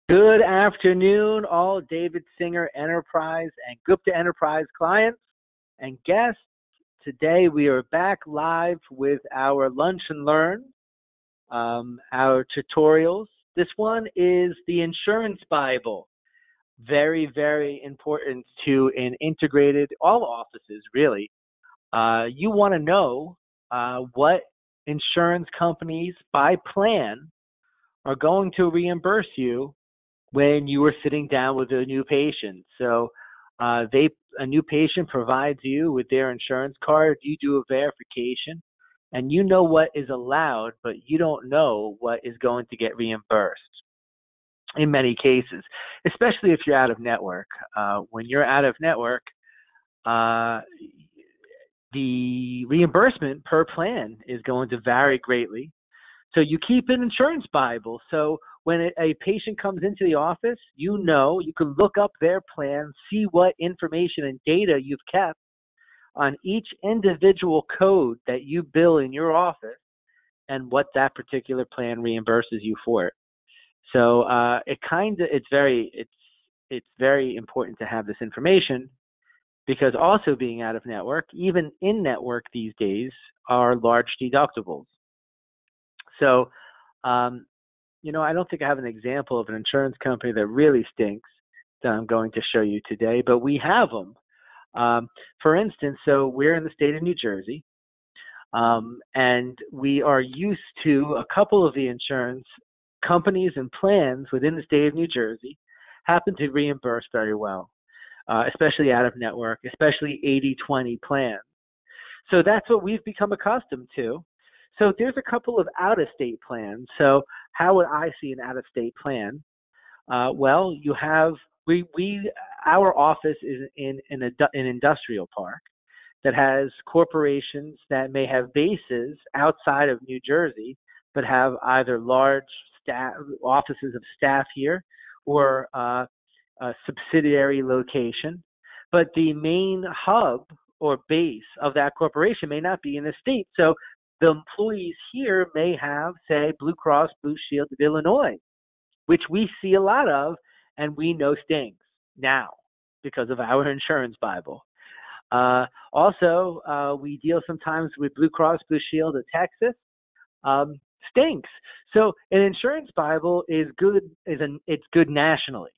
Good afternoon, all David Singer Enterprise and Gupta Enterprise clients and guests. Today we are back live with our Lunch and Learn, our tutorials. This one is the Insurance Bible. Very, very important to an integrated, all offices really. You want to know what insurance companies by plan are going to reimburse you when you are sitting down with a new patient. So a new patient provides you with their insurance card, you do a verification, and you know what is allowed, but you don't know what is going to get reimbursed in many cases, especially if you're out of network. When you're out of network, uh, the reimbursement per plan is going to vary greatly. So you keep an insurance Bible. So when a patient comes into the office, you know, you can look up their plan, see what information and data you've kept on each individual code that you bill in your office and what that particular plan reimburses you for. So it's very important to have this information because also being out of network, even in network these days, are large deductibles. So, I don't think I have an example of an insurance company that really stinks that I'm going to show you today, but we have them. For instance, so we're in the state of New Jersey, and we are used to a couple of the insurance companies and plans within the state of New Jersey happen to reimburse very well, especially out of network, especially 80/20 plans. So that's what we've become accustomed to. So there's a couple of out-of-state plans. So how would I see an out-of-state plan? Well, you have our office is in an industrial park that has corporations that may have bases outside of New Jersey, but have either large staff offices of staff here or a subsidiary location. But the main hub or base of that corporation may not be in the state. So the employees here may have, say, Blue Cross Blue Shield of Illinois, which we see a lot of, and we know stinks now because of our insurance Bible. Also, we deal sometimes with Blue Cross Blue Shield of Texas. Stinks. So an insurance Bible is good. It's good nationally.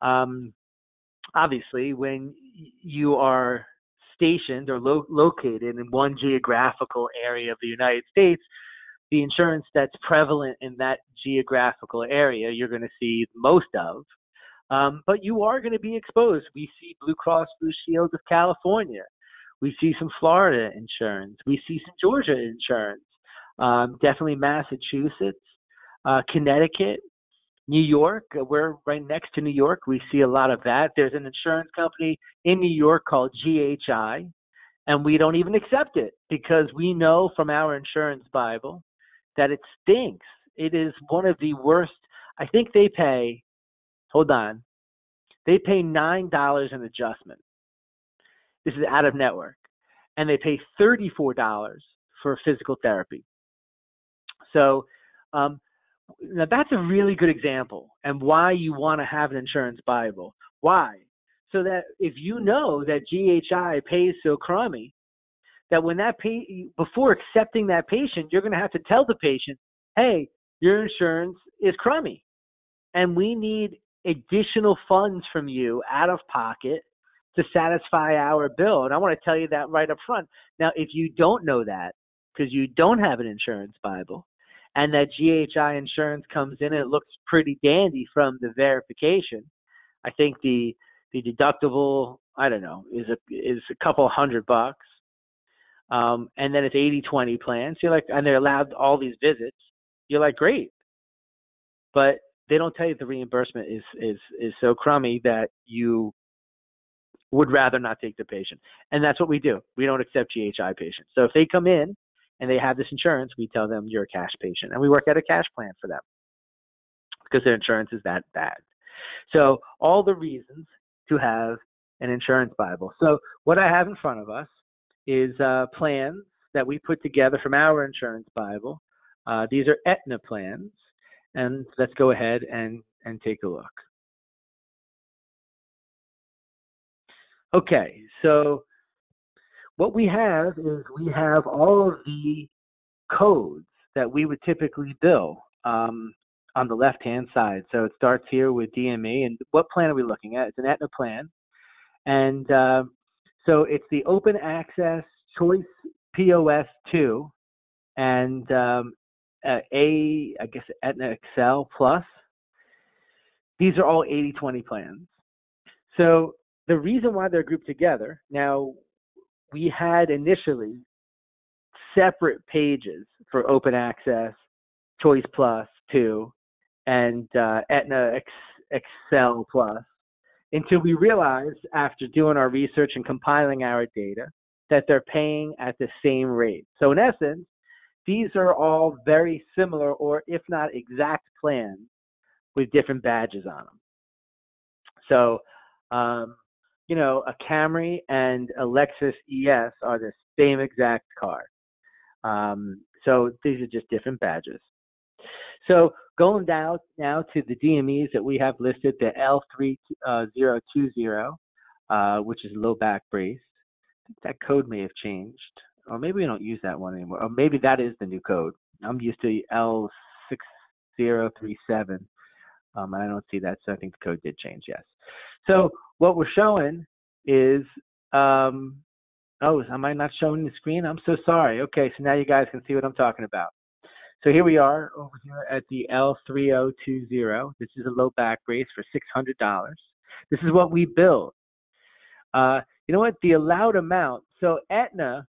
Obviously, when you are stationed or located in one geographical area of the United States, the insurance that's prevalent in that geographical area you're going to see most of. But you are going to be exposed. We see Blue Cross Blue Shield of California. We see some Florida insurance. We see some Georgia insurance. Definitely Massachusetts, Connecticut, New York. We're right next to New York. We see a lot of that. There's an insurance company in New York called GHI, and we don't even accept it because we know from our insurance Bible that it stinks. It is one of the worst. I think they pay, hold on, they pay $9 an adjustment. This is out of network. And they pay $34 for physical therapy. So now that's a really good example and why you want to have an insurance Bible. Why? So that if you know that GHI pays so crummy, that when before accepting that patient, you're going to have to tell the patient, hey, your insurance is crummy and we need additional funds from you out of pocket to satisfy our bill. And I want to tell you that right up front. Now, if you don't know that because you don't have an insurance Bible and that GHI insurance comes in and it looks pretty dandy from the verification, I think the deductible, I don't know, is a couple $100. And then it's 80/20 plans. You're like, and they're allowed all these visits. You're like, great. But they don't tell you the reimbursement is so crummy that you would rather not take the patient. And that's what we do. We don't accept GHI patients. So if they come in and they have this insurance, we tell them you're a cash patient. And we work out a cash plan for them because their insurance is that bad. So all the reasons to have an insurance Bible. So what I have in front of us is plans that we put together from our insurance Bible. These are Aetna plans. And let's go ahead and and take a look. Okay, so what we have is we have all of the codes that we would typically bill on the left-hand side. So it starts here with DME, and what plan are we looking at? It's an Aetna plan, and so it's the Open Access Choice POS 2 and I guess Aetna Excel Plus. These are all 80/20 plans. So the reason why they're grouped together, now we had initially separate pages for Open Access, Choice Plus 2, and Aetna Excel Plus, until we realized after doing our research and compiling our data that they're paying at the same rate. So in essence, these are all very similar, or if not exact plans with different badges on them. So, a Camry and a Lexus ES are the same exact car. So these are just different badges. So going down now to the DMEs that we have listed, the L3020, which is low back brace. I think that code may have changed, or maybe we don't use that one anymore. Or maybe that is the new code. I'm used to L6037, and I don't see that, so I think the code did change, yes. So what we're showing is, am I not showing the screen? I'm so sorry. Okay, so now you guys can see what I'm talking about. So here we are over here at the L3020. This is a low back brace for $600. This is what we build. You know what? The allowed amount. So Aetna,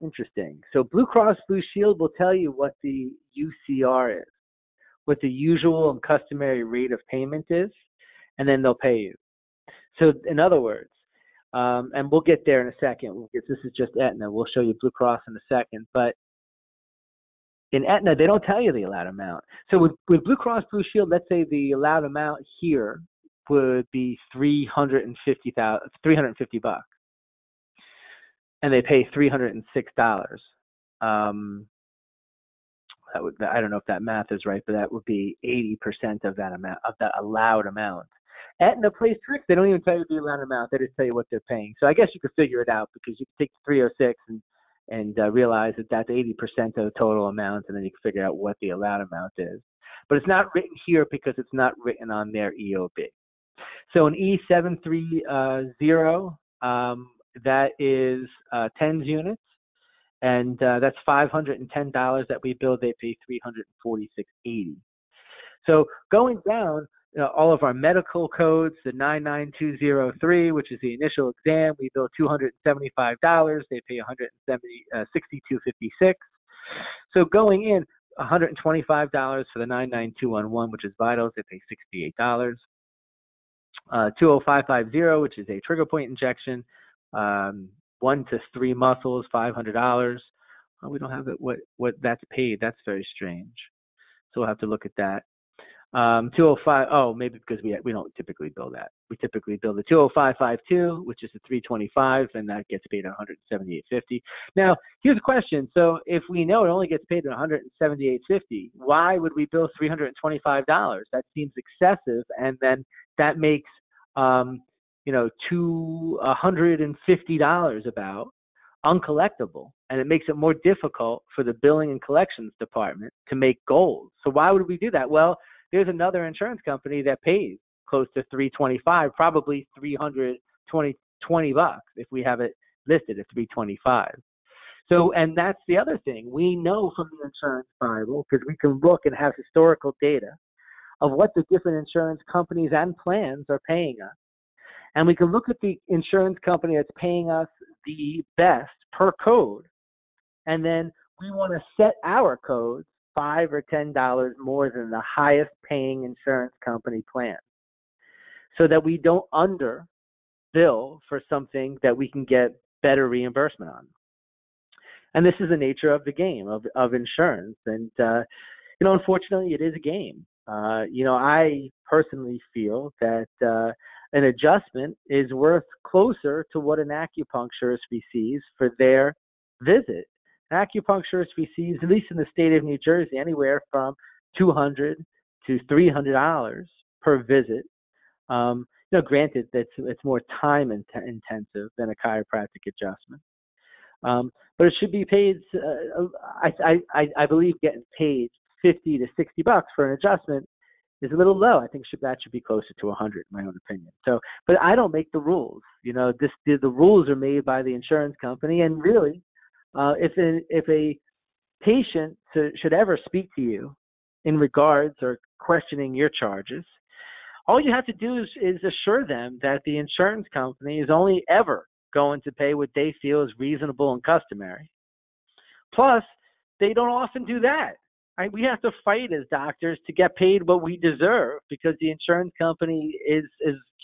interesting. So Blue Cross Blue Shield will tell you what the UCR is, what the usual and customary rate of payment is, and then they'll pay you. So in other words, and we'll get there in a second, because this is just Aetna. We'll show you Blue Cross in a second, but in Aetna, they don't tell you the allowed amount. So with Blue Cross Blue Shield, let's say the allowed amount here would be $350, and they pay $306. I don't know if that math is right, but that would be 80% of that amount, of that allowed amount. Aetna plays tricks. They don't even tell you the allowed amount. They just tell you what they're paying. So I guess you could figure it out, because you can take the 306 and realize that that's 80% of the total amount, and then you can figure out what the allowed amount is. But it's not written here because it's not written on their EOB. So an E730, that is 10 units, and that's $510 that we bill. They pay $346.80. So going down, all of our medical codes, the 99203, which is the initial exam, we bill $275. They pay $62.56. So going in, $125 for the 99211, which is vitals. They pay $68. 20550, which is a trigger point injection, 1 to 3 muscles, $500. We don't have it. What that's paid. That's very strange. So we'll have to look at that. 205. Oh, maybe because we don't typically bill that. We typically bill the 20552, which is the 325, and that gets paid at $178.50. Now, here's a question. So if we know it only gets paid at $178.50, why would we bill $325? That seems excessive, and then that makes $250 about uncollectible, and it makes it more difficult for the billing and collections department to make goals. So why would we do that? Well, there's another insurance company that pays close to $325, probably $320 if we have it listed at $325. So, and that's the other thing. We know from the insurance Bible, because we can look and have historical data of what the different insurance companies and plans are paying us. And we can look at the insurance company that's paying us the best per code, and then we want to set our codes $5 or $10 more than the highest paying insurance company plan, so that we don't under bill for something that we can get better reimbursement on. And this is the nature of the game of insurance. And, unfortunately, it is a game. I personally feel that an adjustment is worth closer to what an acupuncturist receives for their visit. An acupuncturist receives, at least in the state of New Jersey, anywhere from $200 to to $300 per visit. Granted that it's more time intensive than a chiropractic adjustment, but it should be paid. I believe getting paid 50 to $60 for an adjustment is a little low. I think that should be closer to 100, in my own opinion. So, but I don't make the rules. The rules are made by the insurance company, and really, if a patient should ever speak to you in regards or questioning your charges, all you have to do is assure them that the insurance company is only ever going to pay what they feel is reasonable and customary. Plus, they don't often do that. Right? We have to fight as doctors to get paid what we deserve because the insurance company is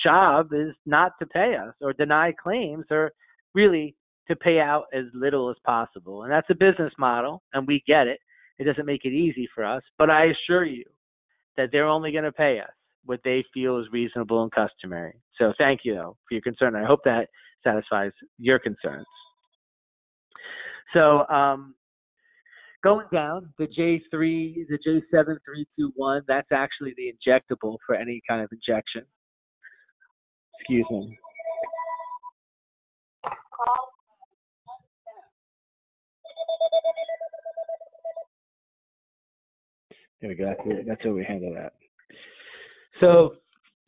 job is not to pay us or deny claims or really to pay out as little as possible. And that's a business model, and we get it. It doesn't make it easy for us, but I assure you that they're only going to pay us what they feel is reasonable and customary. So thank you, though, for your concern. I hope that satisfies your concerns. So going down, the J7321, that's actually the injectable for any kind of injection. Excuse me. There we go. That's how we handle that. So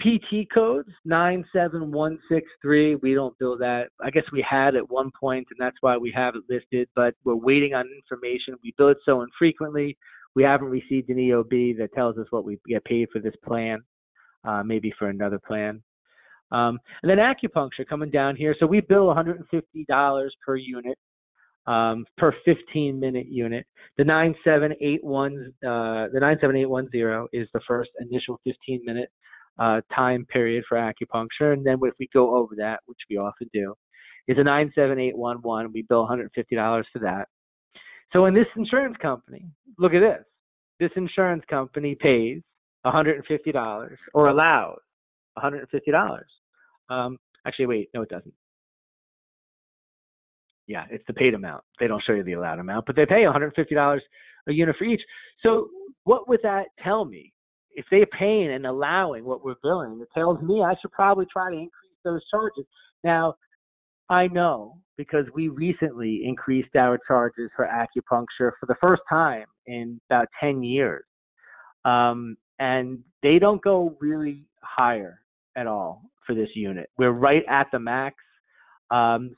PT codes 97163. We don't bill that. I guess we had at one point, and that's why we have it listed. But we're waiting on information. We bill it so infrequently. We haven't received an EOB that tells us what we get paid for this plan. Maybe for another plan. And then acupuncture coming down here. So we bill $150 per unit. Per 15-minute unit. The 97810 is the first initial 15-minute time period for acupuncture, and then if we go over that, which we often do, is a 97811. We bill $150 for that. So in this insurance company, look at this. This insurance company pays $150 or allows $150. Actually, wait, no, it doesn't. Yeah, it's the paid amount. They don't show you the allowed amount, but they pay $150 a unit for each. So what would that tell me? If they're paying and allowing what we're billing, it tells me I should probably try to increase those charges. Now, I know because we recently increased our charges for acupuncture for the first time in about 10 years. And they don't go really higher at all for this unit. We're right at the max.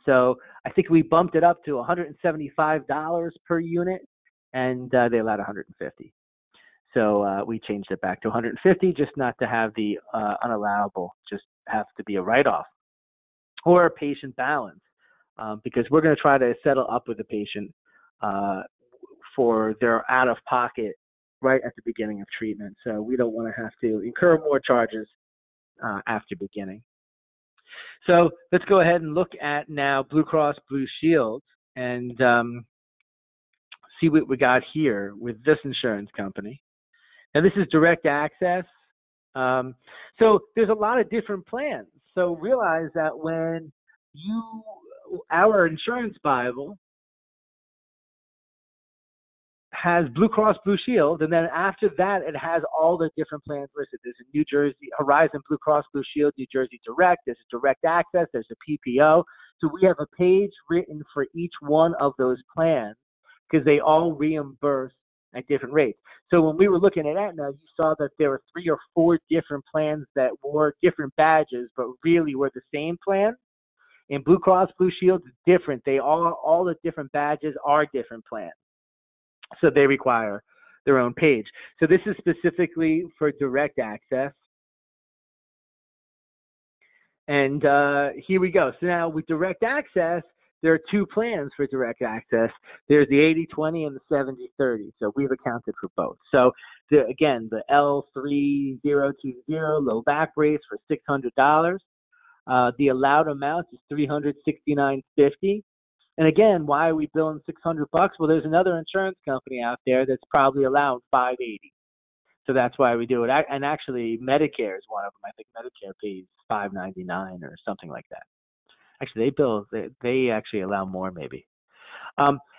So I think we bumped it up to $175 per unit, and they allowed $150. So we changed it back to $150, just not to have the unallowable, just have to be a write-off or a patient balance, because we're going to try to settle up with the patient for their out-of-pocket right at the beginning of treatment. So we don't want to have to incur more charges after beginning. So let's go ahead and look at now Blue Cross Blue Shield and see what we got here with this insurance company. Now this is direct access. So there's a lot of different plans. So realize that when our insurance Bible has Blue Cross Blue Shield, and then after that it has all the different plans listed. There's a New Jersey Horizon Blue Cross Blue Shield, New Jersey Direct, there's a Direct Access, there's a PPO. So we have a page written for each one of those plans because they all reimburse at different rates. So when we were looking at Aetna, you saw that there were 3 or 4 different plans that wore different badges but really were the same plan. In Blue Cross Blue Shield, it's different. They all the different badges are different plans. So they require their own page. So this is specifically for direct access. And here we go. So now with direct access, there are 2 plans for direct access. There's the 80/20 and the 70/30. So we've accounted for both. So again, the L3020 low back brace for $600. The allowed amount is $369.50. And again, why are we billing $600? Well, there's another insurance company out there that's probably allowing $580. So that's why we do it. And actually, Medicare is one of them. I think Medicare pays $599 or something like that. Actually, they actually allow more maybe.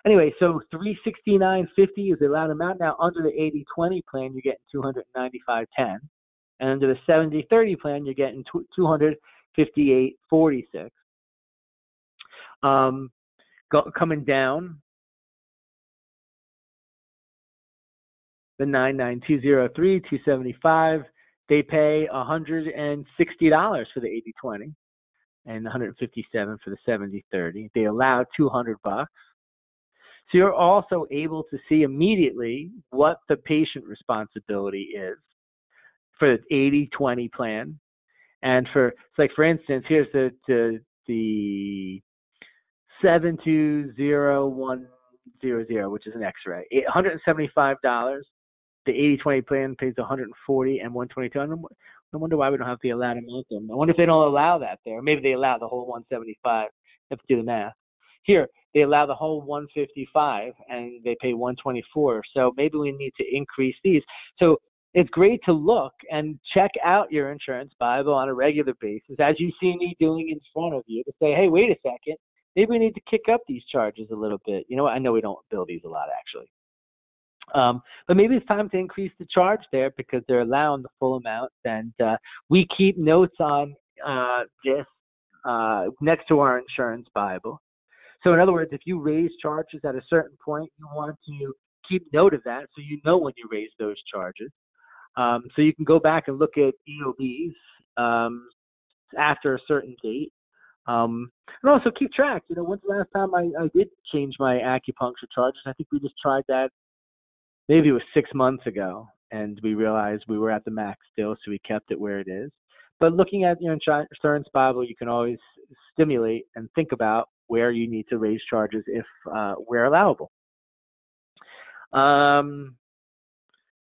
Anyway, so 369.50 is the allowed amount. Now under the 80/20 plan, you're getting 295.10, and under the 70/30 plan, you're getting 258.46. Coming down, the 99203, 275. They pay $160 for the 80/20 and 157 for the 70/30. They allow $200. So you're also able to see immediately what the patient responsibility is for the 80/20 plan. And it's like, for instance, here's the 720100, which is an X-ray, $175. The 80/20 plan pays 140 and 122. I wonder why we don't have the allowed amount there. I wonder if they don't allow that there. Maybe they allow the whole 175. You have to do the math. Here, they allow the whole 155 and they pay 124. So maybe we need to increase these. So it's great to look and check out your insurance Bible on a regular basis, as you see me doing in front of you, to say, hey, wait a second, maybe we need to kick up these charges a little bit. You know what? I know we don't bill these a lot, actually. But maybe it's time to increase the charge there because they're allowing the full amount. And we keep notes on this next to our insurance Bible. So in other words, if you raise charges at a certain point, you want to keep note of that so you know when you raise those charges. So you can go back and look at EOBs after a certain date. And also keep track. When's the last time I did change my acupuncture charges? I think we just tried that. Maybe it was 6 months ago, and we realized we were at the max still, so we kept it where it is. But looking at your insurance Bible, you can always stimulate and think about where you need to raise charges if where allowable.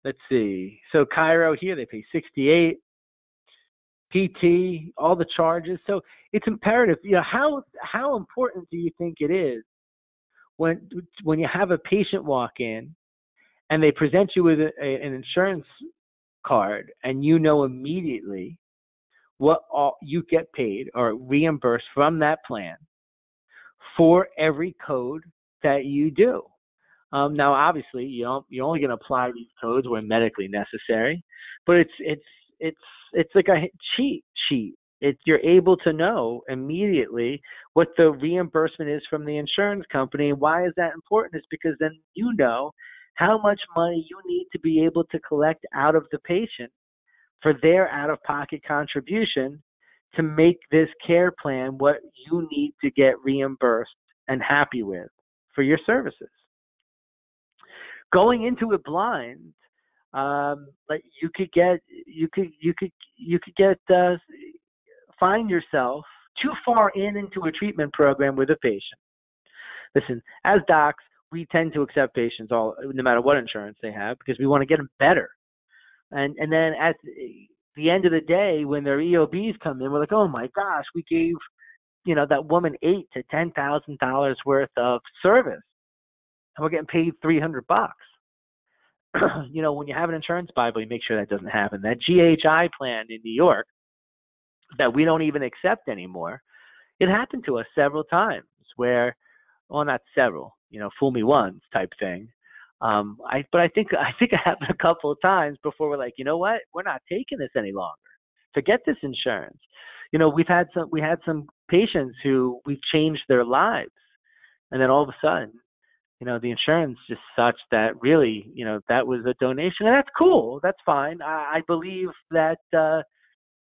Let's see. So Cairo here, they pay 68. PT, all the charges. So it's imperative. How important do you think it is when you have a patient walk in and they present you with an insurance card, and you know immediately what all you get paid or reimbursed from that plan for every code that you do. Now, obviously, you're only going to apply these codes where medically necessary, but it's like a cheat sheet. You're able to know immediately what the reimbursement is from the insurance company. Why is that important? It's because then you know how much money you need to be able to collect out of the patient for their out-of-pocket contribution to make this care plan what you need to get reimbursed and happy with for your services. Going into it blind, like you could find yourself too far into a treatment program with a patient. Listen, as docs, we tend to accept patients no matter what insurance they have because we want to get them better. And then at the end of the day, when their EOBs come in, we're like, oh my gosh, we gave that woman $8,000 to $10,000 worth of service, and we're getting paid $300. When you have an insurance Bible, you make sure that doesn't happen. That GHI plan in New York that we don't even accept anymore, it happened to us several times where, well, not several, fool me once type thing. But I think it happened a couple of times before we're like, you know what? We're not taking this any longer. Forget this insurance. We had some patients who we've changed their lives, and then all of a sudden, the insurance just such that really, that was a donation, and that's cool. That's fine. I believe that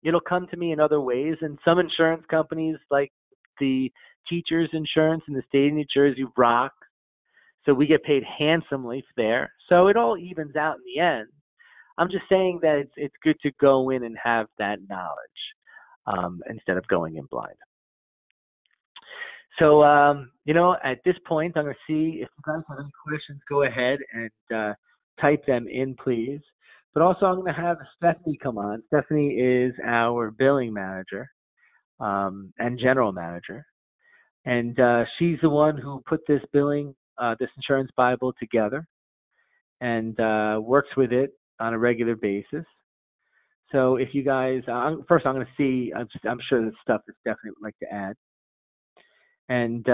it'll come to me in other ways, and some insurance companies, like the teachers insurance in the state of New Jersey, rock. So we get paid handsomely there. So it all evens out in the end. I'm just saying that it's good to go in and have that knowledge instead of going in blind. So, at this point, I'm going to see if you guys have any questions. Go ahead and type them in, please. But also, I'm going to have Stephanie come on. Stephanie is our billing manager and general manager. And she's the one who put this insurance Bible together and works with it on a regular basis. So if you guys, first I'm going to see, I'm sure this stuff is definitely would like to add. and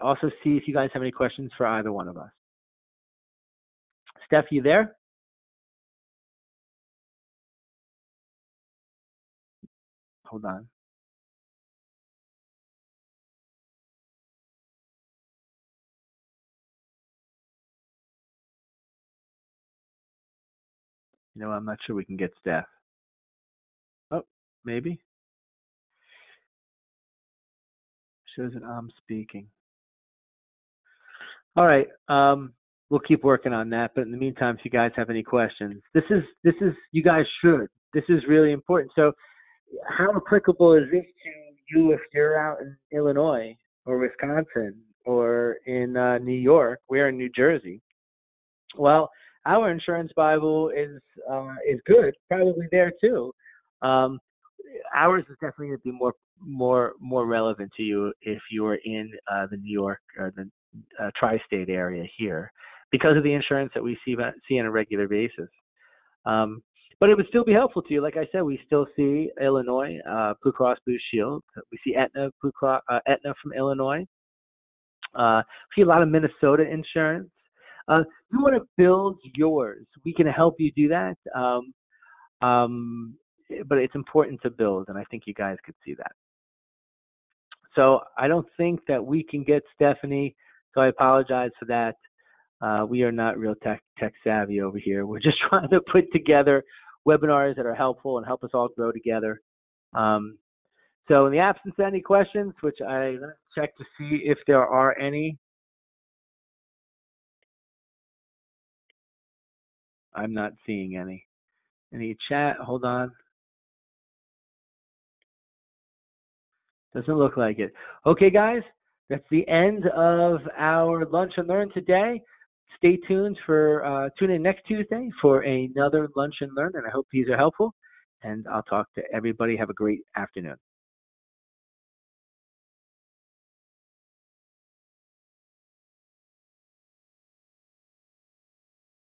also see if you guys have any questions for either one of us. Steph, you there? Hold on. I'm not sure we can get Steph. Oh, maybe. Shows that I'm speaking. All right. We'll keep working on that. But in the meantime, if you guys have any questions, this is you guys should. This is really important. So, how applicable is this to you if you're out in Illinois or Wisconsin or in New York? We're in New Jersey. Well, our insurance Bible is good, probably there too. Um, Ours is definitely going to be more relevant to you if you are in the New York or the tri-state area here, because of the insurance that we see on a regular basis. Um, but it would still be helpful to you. Like I said, we still see Illinois Blue Cross Blue Shield. We see Aetna from Illinois. We see a lot of Minnesota insurance. You want to build yours. We can help you do that. Um, but it's important to build, and I think you guys could see that. So I don't think that we can get Stephanie, so I apologize for that. We are not real tech savvy over here. We're just trying to put together webinars that are helpful and help us all grow together. So in the absence of any questions, which I check to see if there are any, I'm not seeing any. Any chat? Hold on. Doesn't look like it. Okay, guys, that's the end of our Lunch and Learn today. Stay tuned for tune in next Tuesday for another Lunch and Learn, and I hope these are helpful. And I'll talk to everybody. Have a great afternoon.